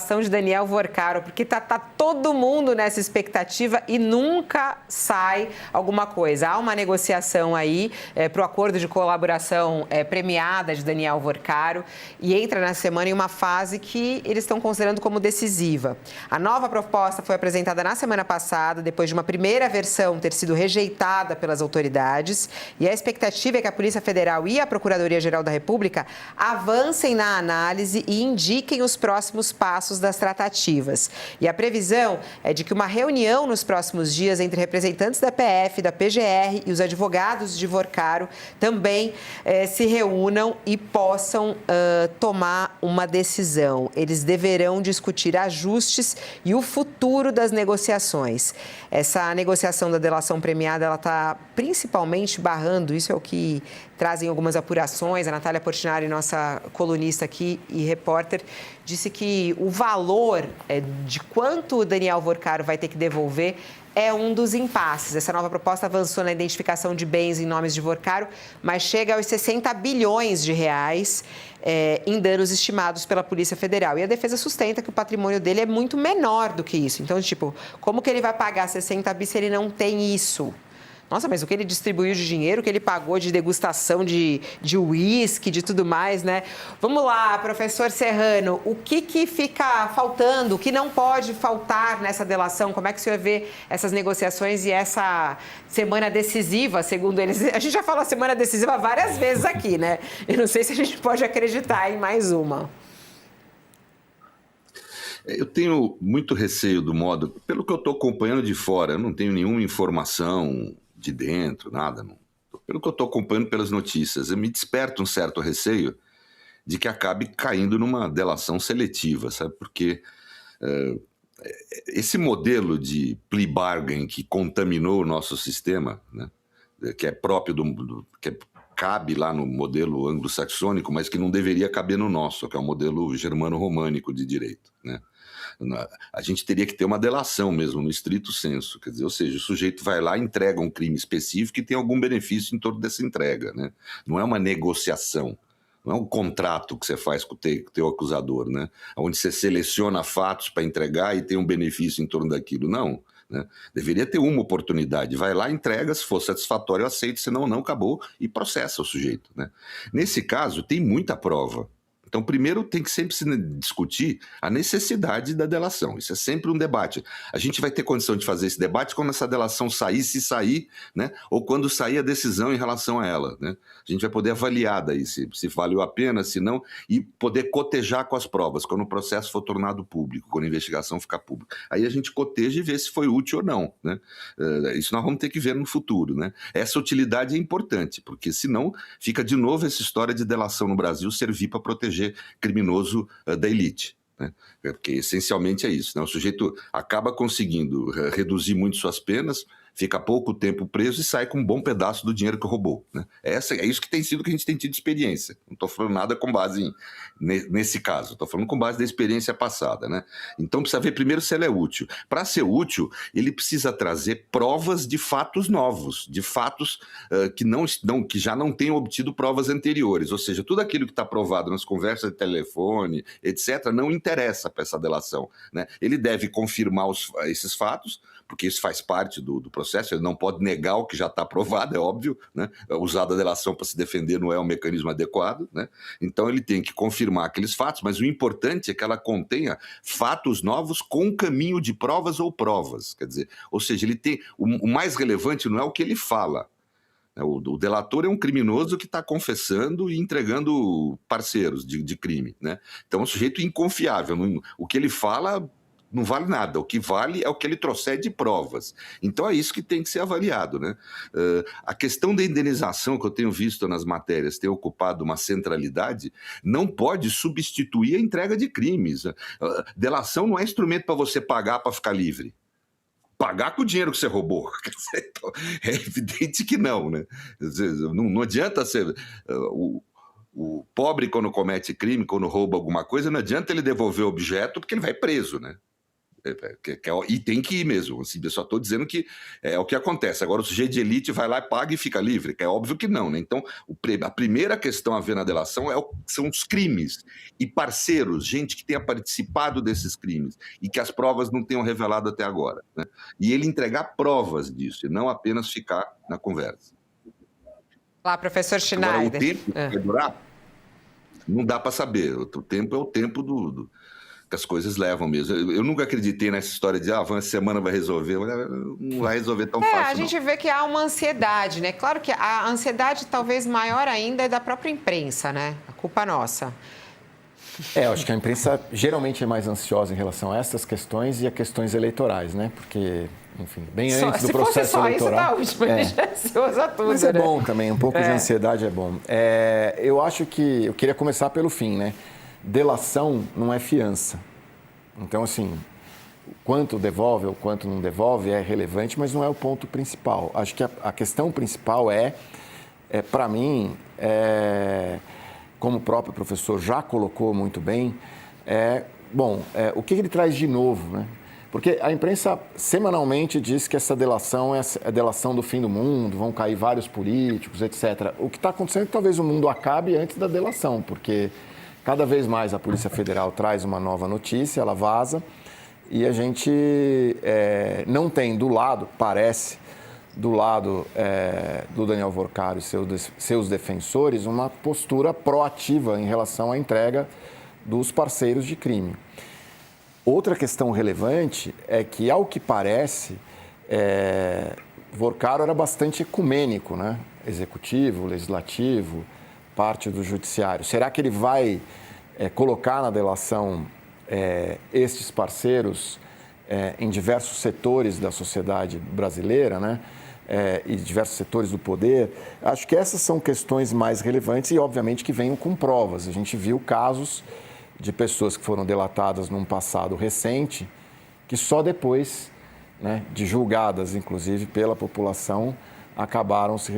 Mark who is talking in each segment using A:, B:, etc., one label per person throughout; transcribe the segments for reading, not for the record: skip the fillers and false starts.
A: delação de Daniel Worcaro, porque tá todo mundo nessa expectativa e nunca sai alguma coisa. Há uma negociação aí para o acordo de colaboração premiada de Daniel Worcaro e entra na semana em uma fase que eles estão considerando como decisiva. A nova proposta foi apresentada na semana passada, depois de uma primeira versão ter sido rejeitada pelas autoridades, e a expectativa é que a Polícia Federal e a Procuradoria-Geral da República avancem na análise e indiquem os próximos passos das tratativas. E a previsão é de que uma reunião nos próximos dias entre representantes da PF, da PGR e os advogados de Worcaro também se reúnam e possam tomar uma decisão. Eles deverão discutir ajustes e o futuro das negociações. Essa negociação da delação premiada, ela está principalmente barrando, isso é o que trazem algumas apurações. A Natália Portinari, nossa colunista aqui e repórter, disse que o valor de quanto o Daniel Worcaro vai ter que devolver é um dos impasses. Essa nova proposta avançou na identificação de bens em nomes de Worcaro, mas chega aos 60 bilhões de reais em danos estimados pela Polícia Federal. E a defesa sustenta que o patrimônio dele é muito menor do que isso. Então, como que ele vai pagar 60 bi se ele não tem isso? Nossa, mas o que ele distribuiu de dinheiro, o que ele pagou de degustação de uísque, de tudo mais, né? Vamos lá, professor Serrano, o que fica faltando, o que não pode faltar nessa delação? Como é que o senhor vê essas negociações e essa semana decisiva, segundo eles? A gente já falou semana decisiva várias vezes aqui, né? Eu não sei se a gente pode acreditar em mais uma.
B: Eu tenho muito receio do modo, pelo que eu estou acompanhando de fora, eu não tenho nenhuma informação de dentro, nada. Não. Pelo que eu estou acompanhando pelas notícias, me desperta um certo receio de que acabe caindo numa delação seletiva, sabe? Porque esse modelo de plea bargain que contaminou o nosso sistema, né? Que é próprio que cabe lá no modelo anglo-saxônico, mas que não deveria caber no nosso, que é o modelo germano-românico de direito, né? A gente teria que ter uma delação mesmo, no estrito senso, quer dizer, ou seja, o sujeito vai lá, entrega um crime específico e tem algum benefício em torno dessa entrega, né? Não é uma negociação, não é um contrato que você faz com o teu acusador, né? Onde você seleciona fatos para entregar e tem um benefício em torno daquilo, não, né? Deveria ter uma oportunidade, vai lá, entrega, se for satisfatório, aceita, senão não, acabou, e processa o sujeito, né? Nesse caso, tem muita prova. Então, primeiro tem que sempre se discutir a necessidade da delação. Isso é sempre um debate. A gente vai ter condição de fazer esse debate quando essa delação sair, se sair, né? Ou quando sair a decisão em relação a ela, né? A gente vai poder avaliar daí se valeu a pena, se não, e poder cotejar com as provas, quando o processo for tornado público, quando a investigação ficar pública. Aí a gente coteja e vê se foi útil ou não, né? Isso nós vamos ter que ver no futuro, né? Essa utilidade é importante, porque senão fica de novo essa história de delação no Brasil servir para proteger criminoso da elite, né? Porque essencialmente é isso, né? O sujeito acaba conseguindo reduzir muito suas penas, fica pouco tempo preso e sai com um bom pedaço do dinheiro que roubou, né? É isso que tem sido que a gente tem tido experiência. Não estou falando nada com base nesse caso, estou falando com base da experiência passada, né? Então precisa ver primeiro se ela é útil. Para ser útil, ele precisa trazer provas de fatos novos, de fatos que já não tenham obtido provas anteriores, ou seja, tudo aquilo que está provado nas conversas de telefone, etc., não interessa para essa delação, né? Ele deve confirmar esses fatos, porque isso faz parte do processo, ele não pode negar o que já está provado, é óbvio, né? Usar a delação para se defender não é um mecanismo adequado, né? Então ele tem que confirmar aqueles fatos, mas o importante é que ela contenha fatos novos com caminho de provas ou provas, quer dizer, ou seja, ele tem, o mais relevante não é o que ele fala. O delator é um criminoso que está confessando e entregando parceiros de crime, né? Então é um sujeito inconfiável, o que ele fala não vale nada, o que vale é o que ele trouxer de provas. Então é isso que tem que ser avaliado, né? A questão da indenização, que eu tenho visto nas matérias ter ocupado uma centralidade, não pode substituir a entrega de crimes. Delação não é instrumento para você pagar para ficar livre. Pagar com o dinheiro que você roubou. Então, é evidente que não, né? Não adianta ser... O pobre, quando comete crime, quando rouba alguma coisa, não adianta ele devolver o objeto, porque ele vai preso, né? E tem que ir mesmo. Assim, eu só estou dizendo que é o que acontece. Agora o sujeito de elite vai lá, paga e fica livre, que é óbvio que não, né? Então, a primeira questão a ver na delação são os crimes e parceiros, gente que tenha participado desses crimes e que as provas não tenham revelado até agora, né? E ele entregar provas disso, e não apenas ficar na conversa.
A: Lá, professor Schneider.
B: Agora, o tempo que vai durar, não dá para saber. O tempo é o tempo que as coisas levam mesmo. Eu nunca acreditei nessa história de uma semana vai resolver. Não vai resolver tão fácil,
A: a gente vê que há uma ansiedade, né? Claro que a ansiedade talvez maior ainda é da própria imprensa, né? A culpa nossa.
C: Eu acho que a imprensa geralmente é mais ansiosa em relação a essas questões e a questões eleitorais, né? Porque, enfim, bem antes do processo eleitoral...
A: Se fosse só isso, tá ótimo, a gente é ansioso a tudo,
C: Mas é bom também, um pouco de ansiedade é bom. Eu acho que... Eu queria começar pelo fim, né? Delação não é fiança. Então, assim, quanto devolve ou quanto não devolve é relevante, mas não é o ponto principal. Acho que a questão principal para mim, como o próprio professor já colocou muito bem, o que ele traz de novo, né? Porque a imprensa semanalmente diz que essa delação é a delação do fim do mundo, vão cair vários políticos, etc. O que está acontecendo é que talvez o mundo acabe antes da delação, porque cada vez mais a Polícia Federal traz uma nova notícia, ela vaza, e a gente não tem do lado, parece, do lado do Daniel Vorcaro e seus defensores, uma postura proativa em relação à entrega dos parceiros de crime. Outra questão relevante é que, ao que parece, Vorcaro era bastante ecumênico, né? Executivo, legislativo, parte do judiciário. Será que ele vai colocar na delação estes parceiros em diversos setores da sociedade brasileira, né? E diversos setores do poder? Acho que essas são questões mais relevantes e, obviamente, que venham com provas. A gente viu casos de pessoas que foram delatadas num passado recente, que só depois, né, de julgadas, inclusive, pela população, acabaram se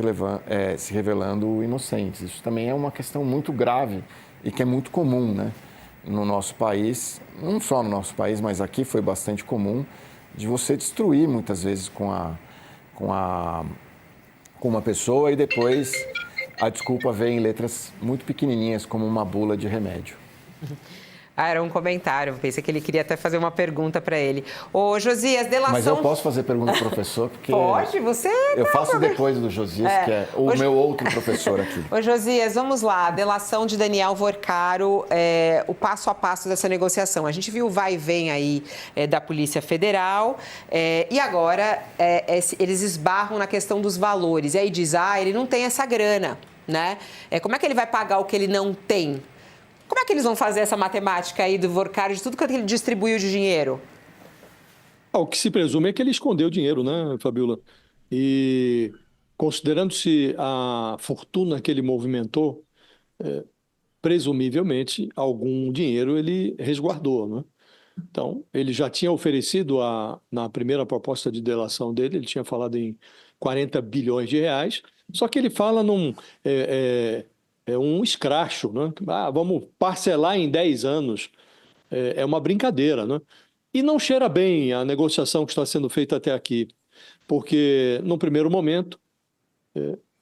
C: revelando inocentes. Isso também é uma questão muito grave e que é muito comum, né, no nosso país, não só no nosso país, mas aqui foi bastante comum, de você destruir, muitas vezes, com uma pessoa e depois a desculpa vem em letras muito pequenininhas, como uma bula de remédio.
A: Era um comentário. Pensei que ele queria até fazer uma pergunta para ele. Ô, Josias, delação...
C: Mas eu posso fazer pergunta pro professor? Porque
A: pode, você...
C: Eu faço depois do Josias, que é o meu outro professor aqui.
A: Ô, Josias, vamos lá. Delação de Daniel Vorcaro, o passo a passo dessa negociação. A gente viu o vai e vem aí da Polícia Federal e agora eles esbarram na questão dos valores. E aí diz, ele não tem essa grana, né? Como é que ele vai pagar o que ele não tem? Como é que eles vão fazer essa matemática aí do Vorcaro, de tudo que ele distribuiu de dinheiro?
D: O que se presume é que ele escondeu o dinheiro, né, Fabiola? E considerando-se a fortuna que ele movimentou, presumivelmente algum dinheiro ele resguardou, né? Então, ele já tinha oferecido, na primeira proposta de delação dele, ele tinha falado em 40 bilhões de reais, só que ele fala um escracho, né? Vamos parcelar em 10 anos. É uma brincadeira, né? E não cheira bem a negociação que está sendo feita até aqui, porque, no primeiro momento,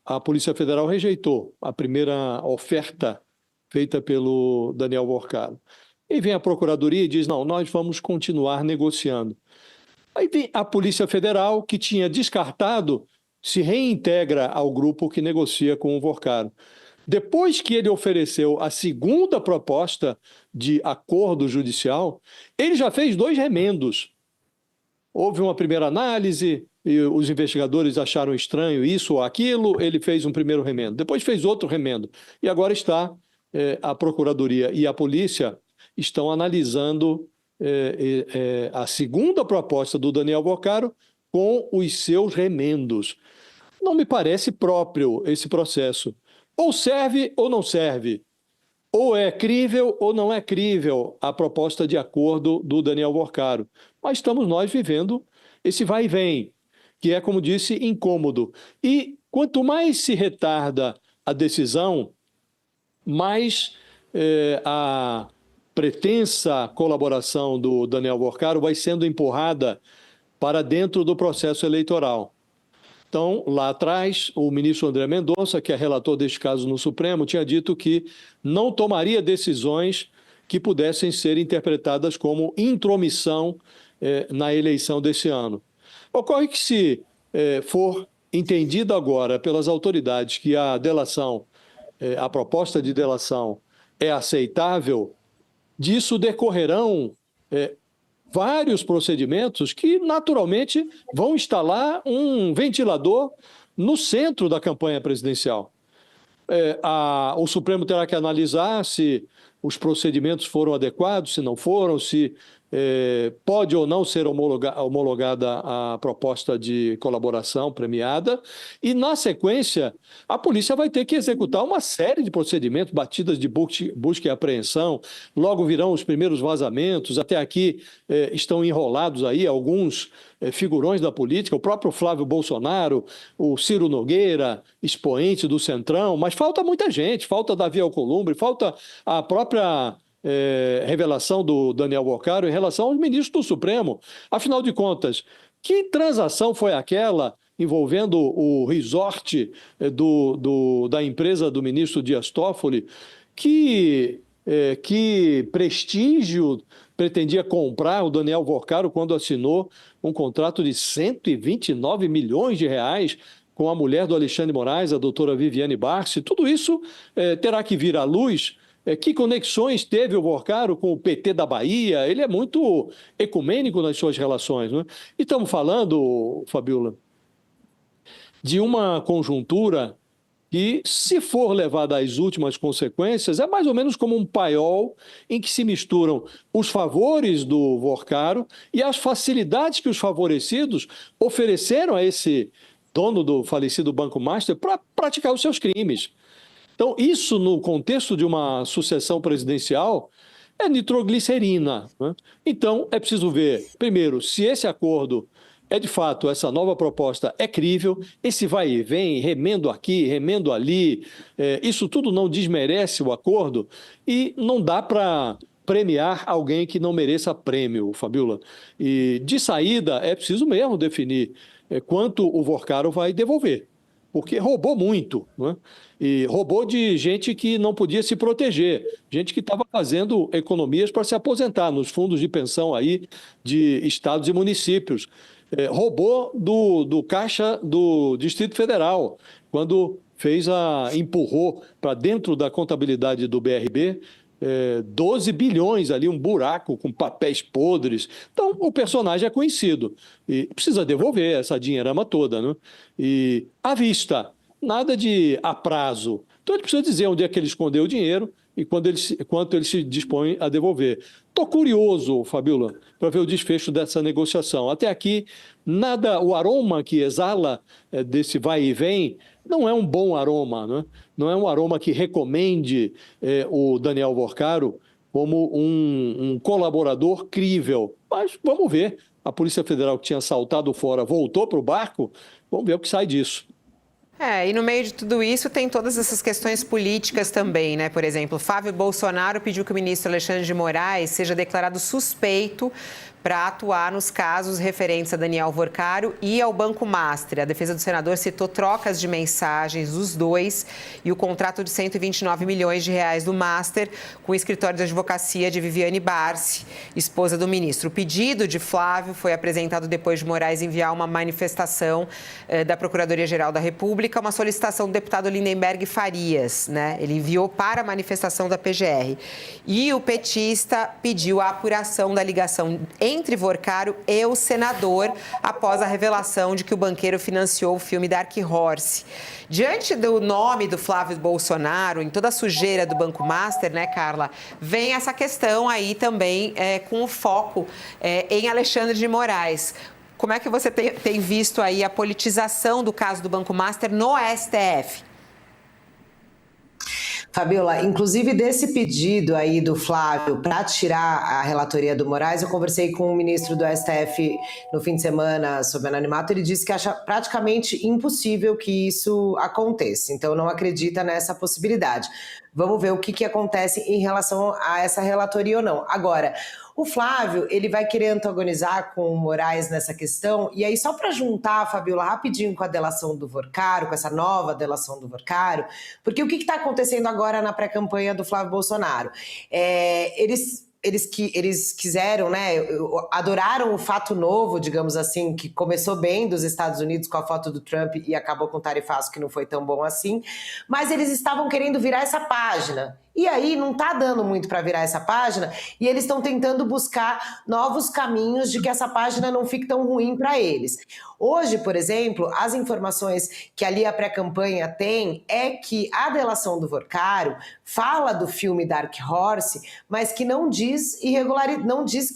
D: a Polícia Federal rejeitou a primeira oferta feita pelo Daniel Vorcaro. E vem a Procuradoria e diz, não, nós vamos continuar negociando. Aí vem a Polícia Federal, que tinha descartado, se reintegra ao grupo que negocia com o Vorcaro. Depois que ele ofereceu a segunda proposta de acordo judicial, ele já fez 2 remendos. Houve uma primeira análise e os investigadores acharam estranho isso ou aquilo, ele fez um primeiro remendo, depois fez outro remendo. E agora a Procuradoria e a Polícia estão analisando a segunda proposta do Daniel Vorcaro com os seus remendos. Não me parece próprio esse processo. Ou serve ou não serve. Ou é crível ou não é crível a proposta de acordo do Daniel Vorcaro. Mas estamos nós vivendo esse vai e vem, que é, como disse, incômodo. E quanto mais se retarda a decisão, mais a pretensa colaboração do Daniel Vorcaro vai sendo empurrada para dentro do processo eleitoral. Então, lá atrás, o ministro André Mendonça, que é relator deste caso no Supremo, tinha dito que não tomaria decisões que pudessem ser interpretadas como intromissão na eleição desse ano. Ocorre que, se for entendido agora pelas autoridades que a delação, a proposta de delação é aceitável, disso decorrerão vários procedimentos que, naturalmente, vão instalar um ventilador no centro da campanha presidencial. O Supremo terá que analisar se os procedimentos foram adequados, se não foram, se pode ou não ser homologada a proposta de colaboração premiada, e, na sequência, a polícia vai ter que executar uma série de procedimentos, batidas de busca e apreensão, logo virão os primeiros vazamentos, até aqui estão enrolados aí alguns figurões da política, o próprio Flávio Bolsonaro, o Ciro Nogueira, expoente do Centrão, mas falta muita gente, falta Davi Alcolumbre, falta a própria revelação do Daniel Vorcaro em relação aos ministros do Supremo. Afinal de contas, que transação foi aquela envolvendo o resort da empresa do ministro Dias Toffoli? Que prestígio pretendia comprar o Daniel Vorcaro quando assinou um contrato de 129 milhões de reais com a mulher do Alexandre de Moraes, a doutora Viviane Barsi? Tudo isso terá que vir à luz. Que conexões teve o Vorcaro com o PT da Bahia? Ele é muito ecumênico nas suas relações, né? E estamos falando, Fabiola, de uma conjuntura que, se for levada às últimas consequências, é mais ou menos como um paiol em que se misturam os favores do Vorcaro e as facilidades que os favorecidos ofereceram a esse dono do falecido Banco Master para praticar os seus crimes. Então, isso, no contexto de uma sucessão presidencial, é nitroglicerina, né? Então, é preciso ver, primeiro, se esse acordo de fato, essa nova proposta é crível, esse vai e vem, remendo aqui, remendo ali, isso tudo não desmerece o acordo e não dá para premiar alguém que não mereça prêmio, Fabiola. E, de saída, é preciso mesmo definir quanto o Vorcaro vai devolver, porque roubou muito, né? E roubou de gente que não podia se proteger, gente que estava fazendo economias para se aposentar nos fundos de pensão aí de estados e municípios. Roubou do caixa do Distrito Federal, quando empurrou para dentro da contabilidade do BRB 12 bilhões ali, um buraco com papéis podres. Então, o personagem é conhecido e precisa devolver essa dinheirama toda, né? E à vista, nada de a prazo. Então, ele precisa dizer onde é que ele escondeu o dinheiro e quanto ele se dispõe a devolver. Estou curioso, Fabiola, para ver o desfecho dessa negociação. Até aqui, nada, o aroma que exala desse vai e vem não é um bom aroma, né? Não é um aroma que recomende o Daniel Vorcaro como um colaborador crível. Mas vamos ver. A Polícia Federal, que tinha saltado fora, voltou para o barco. Vamos ver o que sai disso.
A: E no meio de tudo isso tem todas essas questões políticas também, né? Por exemplo, Flávio Bolsonaro pediu que o ministro Alexandre de Moraes seja declarado suspeito para atuar nos casos referentes a Daniel Vorcaro e ao Banco Master. A defesa do senador citou trocas de mensagens dos dois e o contrato de 129 milhões de reais do Master com o escritório de advocacia de Viviane Barsi, esposa do ministro. O pedido de Flávio foi apresentado depois de Moraes enviar uma manifestação da Procuradoria-Geral da República, uma solicitação do deputado Lindenberg Farias, né? Ele enviou para a manifestação da PGR. E o petista pediu a apuração da ligação entre Vorcaro e o senador após a revelação de que o banqueiro financiou o filme Dark Horse. Diante do nome do Flávio Bolsonaro, em toda a sujeira do Banco Master, né, Carla, vem essa questão aí também com o foco em Alexandre de Moraes. Como é que você tem visto aí a politização do caso do Banco Master no STF?
E: Fabiola, inclusive desse pedido aí do Flávio para tirar a relatoria do Moraes, eu conversei com o ministro do STF no fim de semana sobre anonimato, ele disse que acha praticamente impossível que isso aconteça, então não acredita nessa possibilidade. Vamos ver o que acontece em relação a essa relatoria ou não. Agora, o Flávio, ele vai querer antagonizar com o Moraes nessa questão, e aí só para juntar, Fabiola, rapidinho com a delação do Vorcaro, com essa nova delação do Vorcaro, porque o que está acontecendo agora na pré-campanha do Flávio Bolsonaro? Eles quiseram, né, adoraram o fato novo, digamos assim, que começou bem dos Estados Unidos com a foto do Trump e acabou com o tarifaço que não foi tão bom assim, mas eles estavam querendo virar essa página. E aí não está dando muito para virar essa página e eles estão tentando buscar novos caminhos de que essa página não fique tão ruim para eles. Hoje, por exemplo, as informações que ali a pré-campanha tem é que a delação do Vorcaro fala do filme Dark Horse, mas que não diz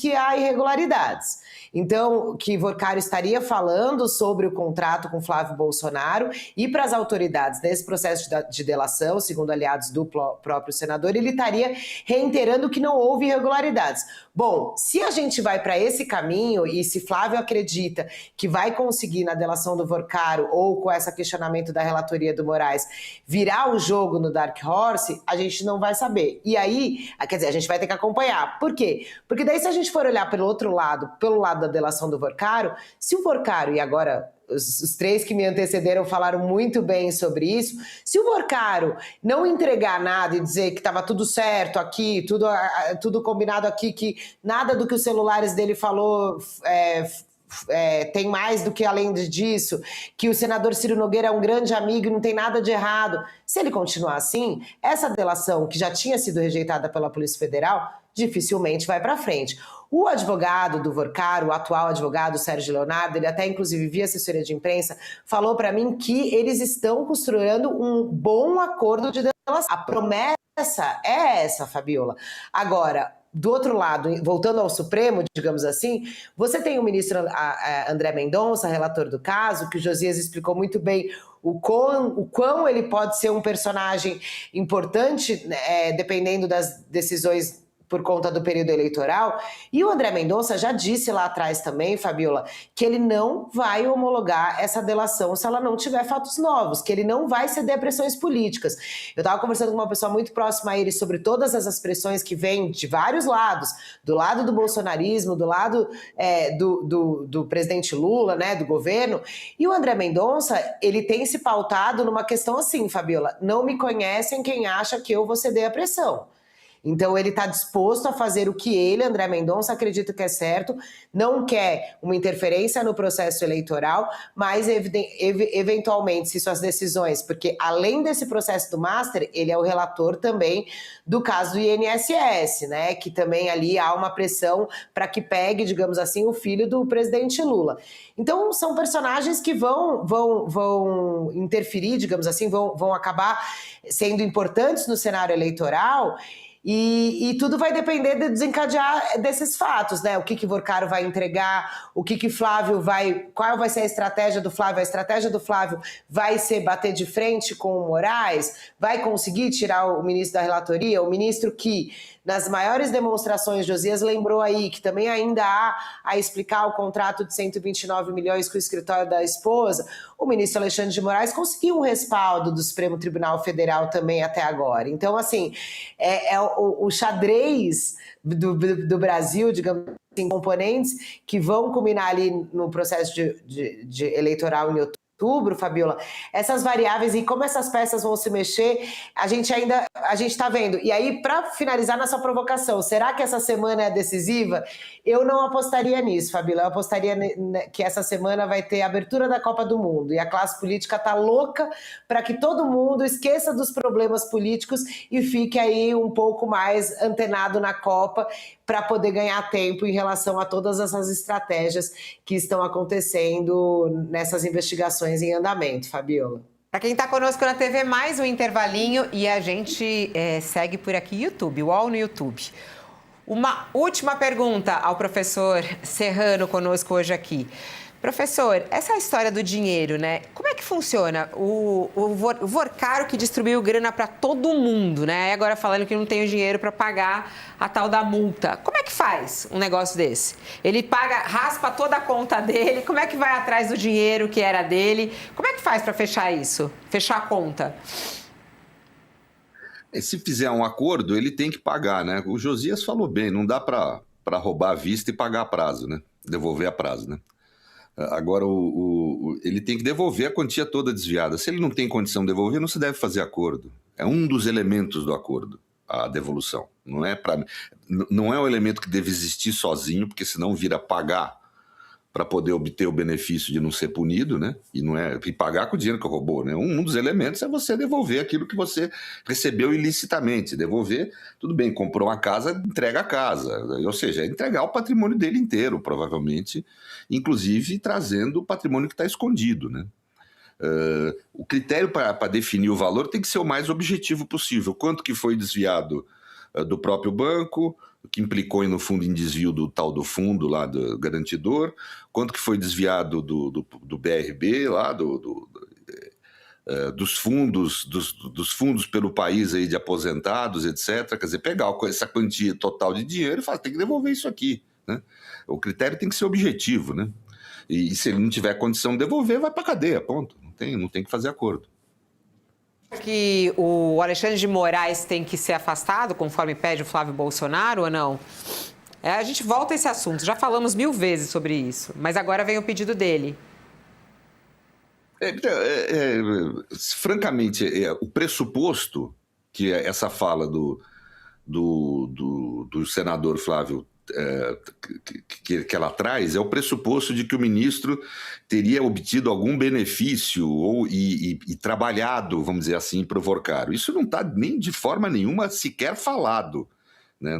E: que há irregularidades. Então, que Vorcaro estaria falando sobre o contrato com Flávio Bolsonaro e para as autoridades nesse processo de delação, segundo aliados do próprio senador, ele estaria reiterando que não houve irregularidades. Bom, se a gente vai para esse caminho e se Flávio acredita que vai conseguir na delação do Vorcaro ou com esse questionamento da relatoria do Moraes virar o jogo no Dark Horse, a gente não vai saber. E aí, quer dizer, a gente vai ter que acompanhar. Por quê? Porque daí se a gente for olhar pelo outro lado, pelo lado da delação do Vorcaro, se o Vorcaro, e agora os três que me antecederam falaram muito bem sobre isso, se o Vorcaro não entregar nada e dizer que estava tudo certo aqui, tudo combinado aqui, que nada do que os celulares dele falou tem mais do que além disso, que o senador Ciro Nogueira é um grande amigo e não tem nada de errado. Se ele continuar assim, essa delação que já tinha sido rejeitada pela Polícia Federal, dificilmente vai para frente. O advogado do Vorcaro, o atual advogado Sérgio Leonardo, ele até inclusive via assessoria de imprensa, falou para mim que eles estão costurando um bom acordo de delação. A promessa é essa, Fabiola. Agora, do outro lado, voltando ao Supremo, digamos assim, você tem o ministro André Mendonça, relator do caso, que o Josias explicou muito bem o quão ele pode ser um personagem importante, dependendo das decisões por conta do período eleitoral, e o André Mendonça já disse lá atrás também, Fabiola, que ele não vai homologar essa delação se ela não tiver fatos novos, que ele não vai ceder a pressões políticas. Eu estava conversando com uma pessoa muito próxima a ele sobre todas essas pressões que vêm de vários lados, do lado do bolsonarismo, do lado do presidente Lula, né, do governo, e o André Mendonça, ele tem se pautado numa questão assim, Fabiola, não me conhecem quem acha que eu vou ceder a pressão. Então ele está disposto a fazer o que ele, André Mendonça, acredita que é certo, não quer uma interferência no processo eleitoral, mas eventualmente, se suas decisões, porque além desse processo do Master, ele é o relator também do caso do INSS, né? Que também ali há uma pressão para que pegue, digamos assim, o filho do presidente Lula. Então são personagens que vão interferir, digamos assim, vão acabar sendo importantes no cenário eleitoral. E tudo vai depender de desencadear desses fatos, né? O que Vorcaro vai entregar, qual vai ser a estratégia do Flávio? A estratégia do Flávio vai ser bater de frente com o Moraes? Vai conseguir tirar o ministro da relatoria? O ministro que, nas maiores demonstrações, Josias lembrou aí que também ainda há a explicar o contrato de 129 milhões com o escritório da esposa, o ministro Alexandre de Moraes conseguiu um respaldo do Supremo Tribunal Federal também até agora. Então, assim, o xadrez do Brasil, digamos assim, componentes que vão culminar ali no processo de eleitoral em outubro, Fabiola, essas variáveis e como essas peças vão se mexer, a gente está vendo. E aí, para finalizar na sua provocação, será que essa semana é decisiva? Eu não apostaria nisso, Fabiola. Eu apostaria que essa semana vai ter a abertura da Copa do Mundo e a classe política está louca para que todo mundo esqueça dos problemas políticos e fique aí um pouco mais antenado na Copa para poder ganhar tempo em relação a todas essas estratégias que estão acontecendo nessas investigações em andamento, Fabiola.
A: Para quem está conosco na TV, mais um intervalinho e a gente segue por aqui YouTube, UOL no YouTube. Uma última pergunta ao professor Serrano conosco hoje aqui. Professor, essa história do dinheiro, né? Como é que funciona? O Vorcaro que distribuiu grana para todo mundo, né? E agora falando que não tem o dinheiro para pagar a tal da multa. Como é que faz um negócio desse? Ele raspa toda a conta dele, como é que vai atrás do dinheiro que era dele? Como é que faz para fechar isso? Fechar a conta?
B: Se fizer um acordo, ele tem que pagar, né? O Josias falou bem, não dá para roubar à vista e pagar a prazo, né? Devolver a prazo, né? Agora, ele tem que devolver a quantia toda desviada. Se ele não tem condição de devolver, não se deve fazer acordo. É um dos elementos do acordo, a devolução. Não é um elemento que deve existir sozinho, porque senão vira pagar para poder obter o benefício de não ser punido, né? E pagar com o dinheiro que roubou, né? Um dos elementos é você devolver aquilo que você recebeu ilicitamente. Devolver, tudo bem, comprou uma casa, entrega a casa. Ou seja, é entregar o patrimônio dele inteiro, provavelmente, inclusive trazendo o patrimônio que está escondido, né? O critério para definir o valor tem que ser o mais objetivo possível. Quanto que foi desviado do próprio banco, que implicou, no fundo, em desvio do tal do fundo lá do garantidor, quanto que foi desviado do BRB lá, dos fundos pelo país aí de aposentados, etc. Quer dizer, pegar essa quantia total de dinheiro e falar, tem que devolver isso aqui, né? O critério tem que ser objetivo, né? E se ele não tiver condição de devolver, vai para a cadeia, ponto. Não tem que fazer acordo.
A: Que o Alexandre de Moraes tem que ser afastado, conforme pede o Flávio Bolsonaro, ou não? A gente volta a esse assunto, já falamos 1000 vezes sobre isso, mas agora vem o pedido dele.
B: Francamente, o pressuposto que essa fala do senador Flávio que ela traz é o pressuposto de que o ministro teria obtido algum benefício e trabalhado, vamos dizer assim, para o Vorcaro. Isso não está nem de forma nenhuma sequer falado, né?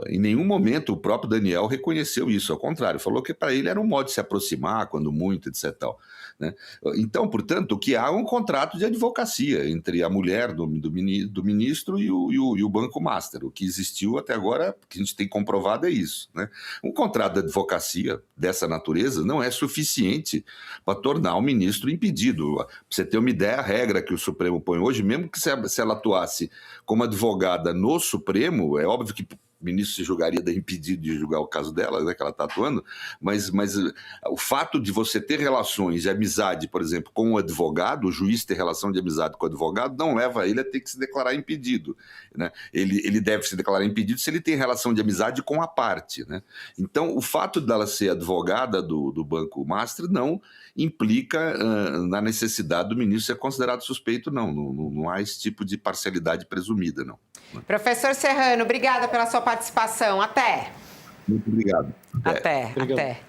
B: Em nenhum momento o próprio Daniel reconheceu isso, ao contrário, falou que para ele era um modo de se aproximar, quando muito, etc. Tal, né? Então, portanto, o que há é um contrato de advocacia entre a mulher do ministro e o Banco Master. O que existiu até agora, que a gente tem comprovado, é isso, né? Um contrato de advocacia dessa natureza não é suficiente para tornar o ministro impedido. Para você ter uma ideia, a regra que o Supremo põe hoje, mesmo que se ela atuasse como advogada no Supremo, é óbvio que o ministro se julgaria impedido de julgar o caso dela, né, que ela está atuando, mas o fato de você ter relações de amizade, por exemplo, com o advogado, o juiz ter relação de amizade com o advogado, não leva ele a ter que se declarar impedido, né? Ele deve se declarar impedido se ele tem relação de amizade com a parte, né? Então, o fato dela ser advogada do Banco Master não implica na necessidade do ministro ser considerado suspeito, não há esse tipo de parcialidade presumida, não.
A: Professor Serrano, obrigada pela sua participação. Até.
B: Muito obrigado.
A: Até.